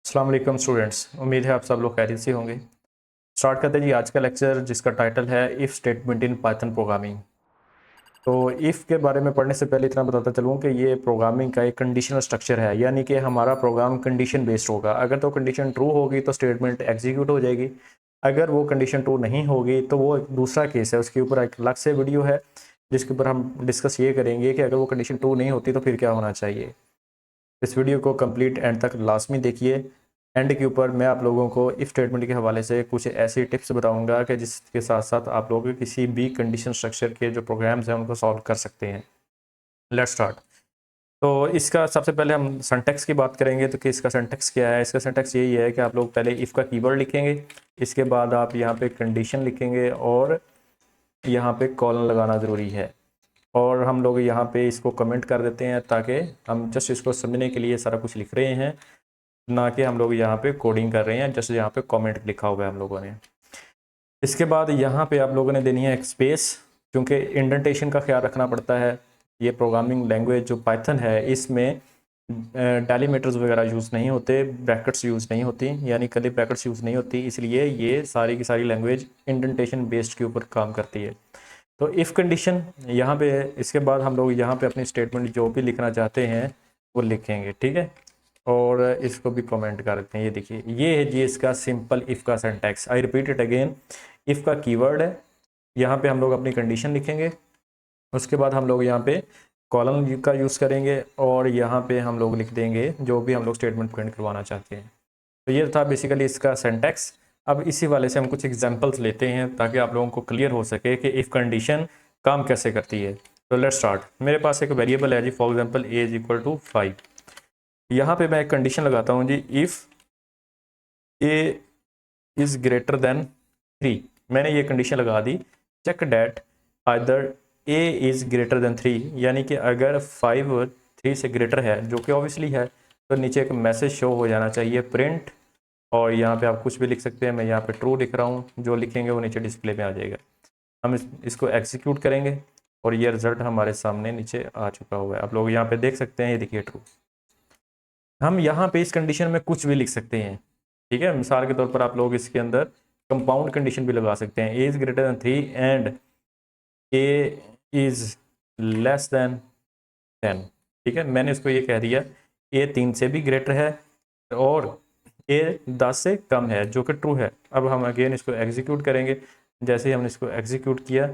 अस्सलाम वालेकुम स्टूडेंट्स, उम्मीद है आप सब लोग खैरियत से होंगे। स्टार्ट करते हैं जी आज का लेक्चर, जिसका टाइटल है if statement in Python programming. तो इफ़ के बारे में पढ़ने से पहले इतना बताता चलूँ कि ये प्रोग्रामिंग का एक कंडीशनल स्ट्रक्चर है, यानी कि हमारा प्रोग्राम कंडीशन बेस्ड होगा। अगर तो कंडीशन ट्रू होगी तो स्टेटमेंट एग्जीक्यूट हो जाएगी, अगर वो कंडीशन ट्रू नहीं होगी तो वो एक दूसरा केस है, उसके ऊपर एक अलग से वीडियो है जिसके ऊपर हम डिस्कस ये करेंगे कि अगर वो कंडीशन ट्रू नहीं होती तो फिर क्या होना चाहिए। इस वीडियो को कंप्लीट एंड तक लाजमी देखिए। एंड के ऊपर मैं आप लोगों को इफ स्टेटमेंट के हवाले से कुछ ऐसी टिप्स बताऊंगा कि जिसके साथ साथ आप लोग किसी भी कंडीशन स्ट्रक्चर के जो प्रोग्राम्स हैं उनको सॉल्व कर सकते हैं। Let's start. तो इसका सबसे पहले हम सिंटैक्स की बात करेंगे। तो कि इसका सिंटैक्स क्या है? इसका सिंटैक्स यही है कि आप लोग पहले इफ़ का कीवर्ड लिखेंगे, इसके बाद आप यहाँ पे कंडीशन लिखेंगे और यहाँ पे कॉलन लगाना ज़रूरी है। और हम लोग यहाँ पे इसको कमेंट कर देते हैं ताकि हम जस्ट इसको समझने के लिए सारा कुछ लिख रहे हैं, ना कि हम लोग यहाँ पे कोडिंग कर रहे हैं। जस्ट यहाँ पे कमेंट लिखा हुआ है हम लोगों ने। इसके बाद यहाँ पे आप लोगों ने देनी है एक स्पेस, क्योंकि इंडेंटेशन का ख्याल रखना पड़ता है। ये प्रोग्रामिंग लैंग्वेज जो पाइथन है इसमें डेलीमीटर्स वगैरह यूज़ नहीं होते, ब्रैकेट्स यूज़ नहीं होती, यानी कर्ली ब्रैकेट्स यूज़ नहीं होती, इसलिए ये सारी की सारी लैंग्वेज इंडेंटेशन बेस्ड के ऊपर काम करती है। तो इफ़ कंडीशन यहाँ पे है, इसके बाद हम लोग यहाँ पे अपनी स्टेटमेंट जो भी लिखना चाहते हैं वो लिखेंगे, ठीक है। और इसको भी कमेंट कर देते हैं। ये देखिए, ये है जी इसका सिंपल इफ़ का syntax. I repeat it again, if का कीवर्ड है, यहाँ पे हम लोग अपनी कंडीशन लिखेंगे, उसके बाद हम लोग यहाँ पे कॉलम का यूज़ करेंगे और यहाँ पे हम लोग लिख देंगे जो भी हम लोग स्टेटमेंट प्रिंट करवाना चाहते हैं। तो ये था बेसिकली इसका सिंटैक्स। अब इसी वाले से हम कुछ एग्जांपल्स लेते हैं ताकि आप लोगों को क्लियर हो सके कि इफ़ कंडीशन काम कैसे करती है। तो लेट्स स्टार्ट। मेरे पास एक वेरिएबल है जी, for example a is equal to 5। यहाँ पे मैं एक कंडीशन लगाता हूँ जी, if A is greater than 3। मैंने ये कंडीशन लगा दी, check that either a is greater than 3, यानी कि अगर 5 3 से ग्रेटर है, जो कि ऑब्वियसली है, तो नीचे एक मैसेज शो हो जाना चाहिए प्रिंट। और यहाँ पे आप कुछ भी लिख सकते हैं, मैं यहाँ पे ट्रू लिख रहा हूँ, जो लिखेंगे वो नीचे डिस्प्ले में आ जाएगा। हम इसको एग्जीक्यूट करेंगे और ये रिजल्ट हमारे सामने नीचे आ चुका हुआ है। आप लोग यहाँ पे देख सकते हैं, ये देखिए ट्रू। हम यहाँ पे इस कंडीशन में कुछ भी लिख सकते हैं, ठीक है। मिसाल के तौर पर आप लोग इसके अंदर कंपाउंड कंडीशन भी लगा सकते हैं, ए is greater than 3 and A is less than 10, ठीक है। मैंने इसको ये कह दिया ए 3 से भी ग्रेटर है और ए 10 से कम है, जो कि ट्रू है। अब हम अगेन इसको एग्जीक्यूट करेंगे। जैसे ही हमने इसको एग्जीक्यूट किया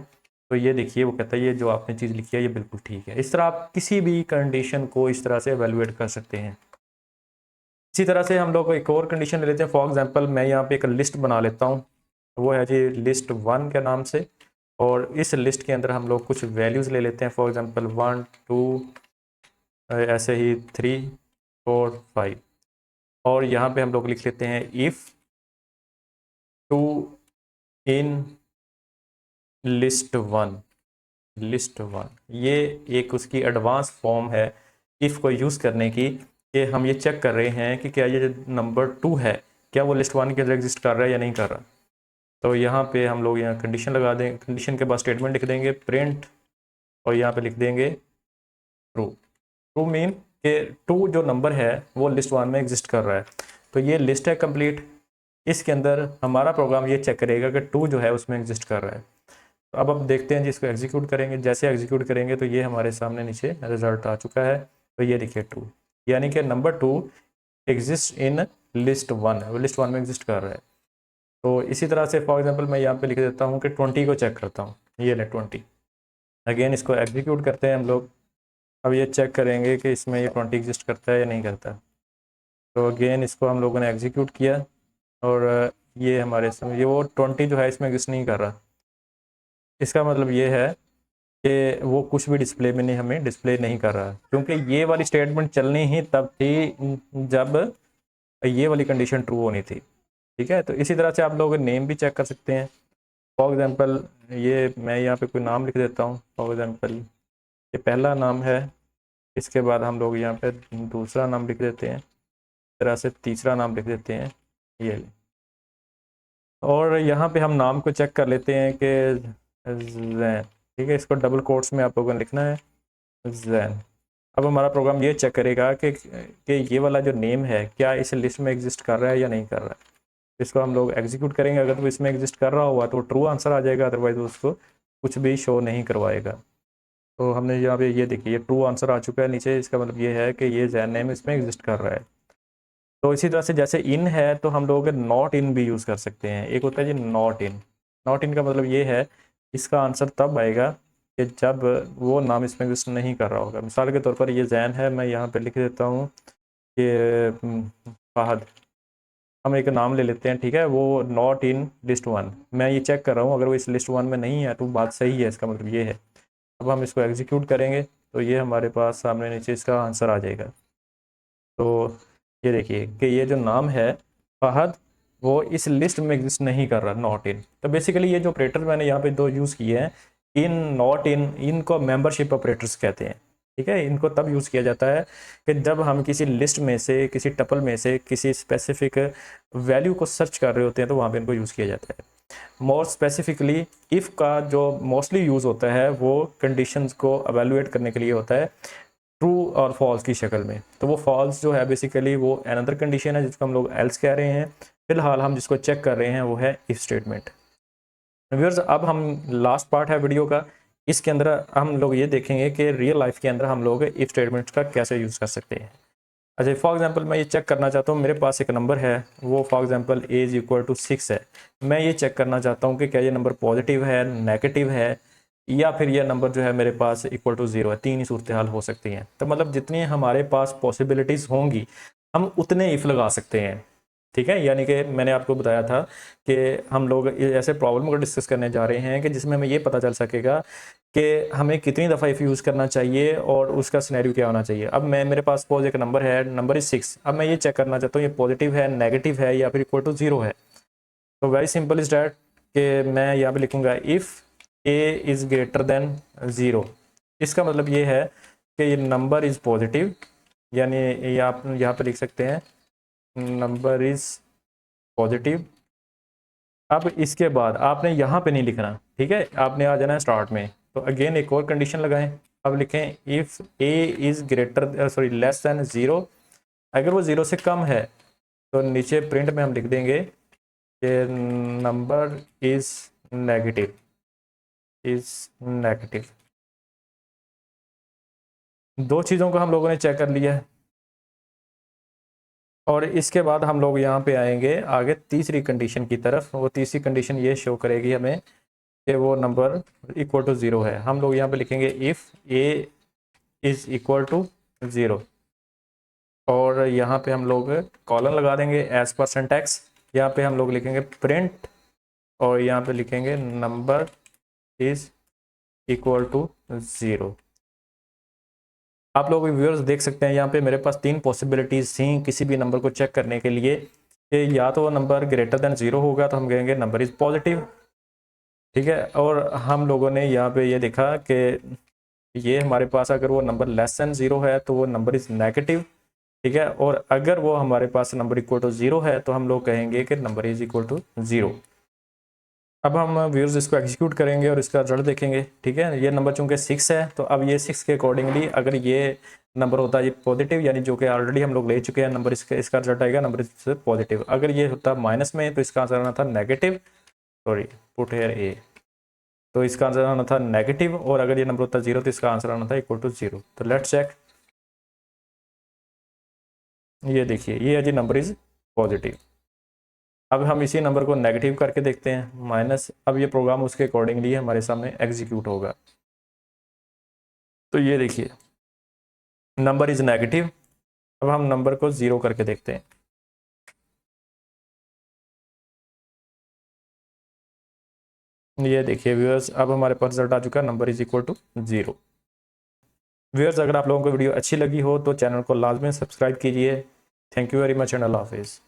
तो ये देखिए वो कहता है ये जो आपने चीज़ लिखी है ये बिल्कुल ठीक है। इस तरह आप किसी भी कंडीशन को इस तरह से एवेलुएट कर सकते हैं। इसी तरह से हम लोग एक और कंडीशन ले लेते हैं। फॉर एग्जांपल मैं यहाँ पे एक लिस्ट बना लेता हूँ, वो है जी लिस्ट 1 के नाम से। और इस लिस्ट के अंदर हम लोग कुछ वैल्यूज़ ले लेते हैं, फॉर एग्जांपल 1 2 ऐसे ही 3 4 5। और यहाँ पे हम लोग लिख लेते हैं if two in list 1। List 1 ये एक उसकी एडवांस फॉर्म है इफ़ को यूज़ करने की, कि हम ये चेक कर रहे हैं कि क्या ये जो नंबर 2 है क्या वो लिस्ट 1 के अंदर एग्जिस्ट कर रहा है या नहीं कर रहा। तो यहाँ पे हम लोग यहाँ कंडीशन लगा दें, कंडीशन के बाद स्टेटमेंट लिख देंगे प्रिंट और यहाँ पे लिख देंगे ट्रू। ट्रू मीन कि 2 जो नंबर है वो लिस्ट 1 में एग्जिस्ट कर रहा है। तो ये लिस्ट है कंप्लीट, इसके अंदर हमारा प्रोग्राम ये चेक करेगा कि 2 जो है उसमें एग्जिस्ट कर रहा है। तो अब देखते हैं जिसको एग्जीक्यूट करेंगे। जैसे एग्जीक्यूट करेंगे तो ये हमारे सामने नीचे रिजल्ट आ चुका है। तो ये देखिए ट्रू, यानी कि नंबर 2 एग्जिस्ट इन लिस्ट 1 है, वो लिस्ट 1 में एग्जिस्ट कर रहा है। तो इसी तरह से फॉर एग्जांपल मैं यहाँ पे लिख देता हूँ कि 20 को चेक करता हूँ, ये ले 20। अगेन इसको एग्जीक्यूट करते हैं हम लोग। अब ये चेक करेंगे कि इसमें ये 20 एग्जिस्ट करता है या नहीं करता। तो अगेन इसको हम लोगों ने एग्जीक्यूट किया और ये हमारे सामने ये वो 20 जो है इसमें एग्जिस्ट नहीं कर रहा। इसका मतलब ये है कि वो कुछ भी डिस्प्ले में नहीं, हमें डिस्प्ले नहीं कर रहा, क्योंकि ये वाली स्टेटमेंट चलनी ही तब थी जब ये वाली कंडीशन ट्रू होनी थी, ठीक है। तो इसी तरह से आप लोग नेम भी चेक कर सकते हैं। फॉर एग्जांपल ये मैं यहाँ पे कोई नाम लिख देता हूँ, फॉर एग्जांपल ये पहला नाम है, इसके बाद हम लोग यहाँ पे दूसरा नाम लिख देते हैं, इस तरह से तीसरा नाम लिख देते हैं ये। और यहाँ पे हम नाम को चेक कर लेते हैं कि जैन, ठीक है। इसको डबल कोट्स में आप लोगों ने लिखना है जैन। अब हमारा प्रोग्राम ये चेक करेगा कि ये वाला जो नेम है क्या इस लिस्ट में एग्जिस्ट कर रहा है या नहीं कर रहा है। इसको हम लोग एग्जीक्यूट करेंगे, अगर वो इसमें एग्जिस्ट कर रहा हुआ तो ट्रू आंसर आ जाएगा, अदरवाइज उसको कुछ भी शो नहीं करवाएगा। तो हमने यहाँ पे ये देखिए ये ट्रू आंसर आ चुका है नीचे, इसका मतलब ये है कि ये जैन नेम इसमें एग्जिस्ट कर रहा है। तो इसी तरह से जैसे इन है तो हम लोग नॉट इन भी यूज़ कर सकते हैं। एक होता है जी नॉट इन। नॉट इन का मतलब ये है इसका आंसर तब आएगा कि जब वो नाम इसमें एग्जिस्ट नहीं कर रहा होगा। मिसाल के तौर पर ये जैन है, मैं यहाँ पे लिख देता हूँ कि फहद, हम एक नाम ले लेते हैं, ठीक है, वो नॉट इन लिस्ट वन। मैं ये चेक कर रहा हूँ, अगर वो इस लिस्ट वन में नहीं है तो बात सही है, इसका मतलब ये है। अब हम इसको एग्जीक्यूट करेंगे तो ये हमारे पास सामने नीचे इसका आंसर आ जाएगा। तो ये देखिए कि ये जो नाम है फहद वो इस लिस्ट में एग्जिस्ट नहीं कर रहा, नॉट इन। तो बेसिकली ये जो ऑपरेटर मैंने यहाँ पे दो यूज़ किए हैं, इन, नॉट इन, इनको मेंबरशिप ऑपरेटर्स कहते हैं। ठीक है, इनको तब यूज़ किया जाता है कि जब हम किसी लिस्ट में से, किसी टपल में से किसी स्पेसिफिक वैल्यू को सर्च कर रहे होते हैं तो वहाँ पे इनको यूज़ किया जाता है। मोर स्पेसिफिकली इफ़ का जो मोस्टली यूज़ होता है वो कंडीशंस को एवेलुएट करने के लिए होता है, ट्रू और फॉल्स की शक्ल में। तो वो फॉल्स जो है बेसिकली वो अनदर कंडीशन है जिसको हम लोग एल्स कह रहे हैं। फिलहाल हम जिसको चेक कर रहे हैं वो है इफ स्टेटमेंट। व्यूअर्स, अब हम लास्ट पार्ट है वीडियो का, इसके अंदर हम लोग ये देखेंगे कि रियल लाइफ के अंदर हम लोग इफ स्टेटमेंट्स का कैसे यूज़ कर सकते हैं। अच्छा, फॉर एग्जांपल मैं ये चेक करना चाहता हूँ, मेरे पास एक नंबर है, वो for example as equal to 6 है। मैं ये चेक करना चाहता हूँ कि क्या ये नंबर पॉजिटिव है, नेगेटिव है, या फिर ये नंबर जो है मेरे पास इक्वल टू 0 है। तीन ही सूरत हाल हो सकती हैं। तो मतलब जितनी हमारे पास पॉसिबिलिटीज़ होंगी हम उतने इफ़ लगा सकते हैं। ठीक है, यानी कि मैंने आपको बताया था कि हम लोग ऐसे प्रॉब्लम को डिस्कस करने जा रहे हैं कि जिसमें हमें ये पता चल सकेगा कि हमें कितनी दफ़ा इफ़ यूज़ करना चाहिए और उसका सिनेरियो क्या होना चाहिए। अब मेरे पास सपोज एक नंबर है, नंबर इज़ 6। अब मैं ये चेक करना चाहता हूँ ये पॉजिटिव है, नेगेटिव है, या फिर इक्वल टू 0 है। तो वेरी सिंपल इज डैट कि मैं यहाँ पे लिखूँगा if A is greater then 0। इसका मतलब ये है कि ये नंबर इज़ पॉजिटिव, यानी ये आप यहाँ पे लिख सकते हैं नंबर इज़ पॉजिटिव। अब इसके बाद आपने यहाँ पे नहीं लिखना, ठीक है, आपने आ जाना है स्टार्ट में। तो अगेन एक और कंडीशन लगाएं। अब लिखें if A is less than 0। अगर वो 0 से कम है तो नीचे प्रिंट में हम लिख देंगे कि नंबर इज़ नेगेटिव। दो चीज़ों को हम लोगों ने चेक कर लिया है। और इसके बाद हम लोग यहाँ पे आएंगे आगे तीसरी कंडीशन की तरफ। वो तीसरी कंडीशन ये शो करेगी हमें कि वो नंबर इक्वल टू 0 है। हम लोग यहाँ पे लिखेंगे if A is equal to 0, और यहाँ पे हम लोग कॉलन लगा देंगे एज पर सिंटैक्स। यहाँ पे हम लोग लिखेंगे प्रिंट, और यहाँ पे लिखेंगे नंबर इज़ इक्वल टू 0। आप लोग व्यूअर्स देख सकते हैं यहाँ पे मेरे पास तीन पॉसिबिलिटीज़ थी किसी भी नंबर को चेक करने के लिए कि या तो वो नंबर ग्रेटर देन 0 होगा तो हम कहेंगे नंबर इज़ पॉजिटिव, ठीक है। और हम लोगों ने यहाँ पे ये देखा कि ये हमारे पास अगर वो नंबर लेस देन 0 है तो वो नंबर इज़ नेगेटिव, ठीक है। और अगर वो हमारे पास नंबर इक्वल टू 0 है तो हम लोग कहेंगे कि नंबर इज़ इक्वल टू 0। अब हम व्यूअर्स इसको एग्जीक्यूट करेंगे और इसका रिजल्ट देखेंगे, ठीक है। ये नंबर चूंकि 6 है तो अब ये 6 के अकॉर्डिंगली अगर ये नंबर होता है ये पॉजिटिव, यानी जो कि ऑलरेडी हम लोग ले चुके हैं नंबर, इसका रिजल्ट आएगा नंबर इज पॉजिटिव। अगर ये होता माइनस में तो इसका आंसर आना था नेगेटिव, सॉरी पुट हेयर ए, तो इसका आंसर आना था नेगेटिव। और अगर ये नंबर होता 0 तो इसका आंसर आना था इक्वल टू 0। तो लेट्स चेक, ये देखिए ये है जी नंबर इज पॉजिटिव। अब हम इसी नंबर को नेगेटिव करके देखते हैं माइनस। अब ये प्रोग्राम उसके अकॉर्डिंगली हमारे सामने एग्जीक्यूट होगा। तो ये देखिए नंबर इज नेगेटिव। अब हम नंबर को 0 करके देखते हैं। ये देखिए व्यूअर्स, अब हमारे पास रिजल्ट आ चुका है number is equal to 0। Viewers, अगर आप लोगों को वीडियो अच्छी लगी हो तो चैनल को लाजमी सब्सक्राइब कीजिए। Thank you very much and अल्लाह हाफिज़।